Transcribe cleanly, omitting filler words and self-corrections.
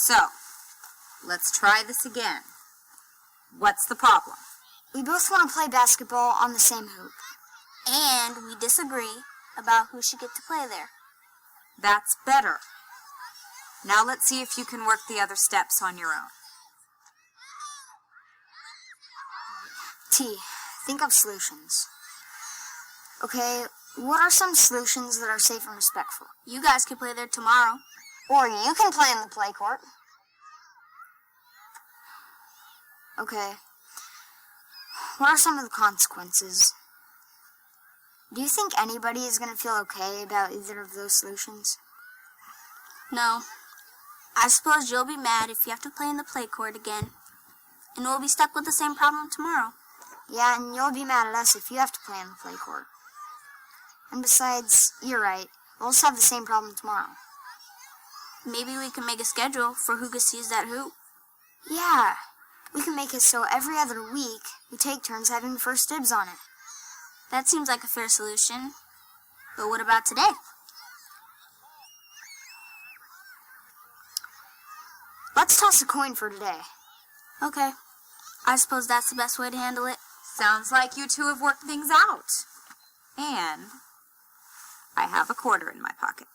So, let's try this again. What's the problem? We both want to play basketball on the same hoop. And we disagree about who should get to play there. That's better. Now let's see if you can work the other steps on your own. T, think of solutions. Okay, what are some solutions that are safe and respectful? You guys can play there tomorrow. Or you can play in the play court. Okay. What are some of the consequences? Do you think anybody is going to feel okay about either of those solutions? No. I suppose you'll be mad if you have to play in the play court again. And we'll be stuck with the same problem tomorrow. Yeah, and you'll be mad at us if you have to play in the play court. And besides, you're right. We'll just have the same problem tomorrow. Maybe we can make a schedule for who gets to use that hoop. Yeah. We can make it so every other week we take turns having first dibs on it. That seems like a fair solution. But what about today? Let's toss a coin for today. Okay. I suppose that's the best way to handle it. Sounds like you two have worked things out. And I have a quarter in my pocket.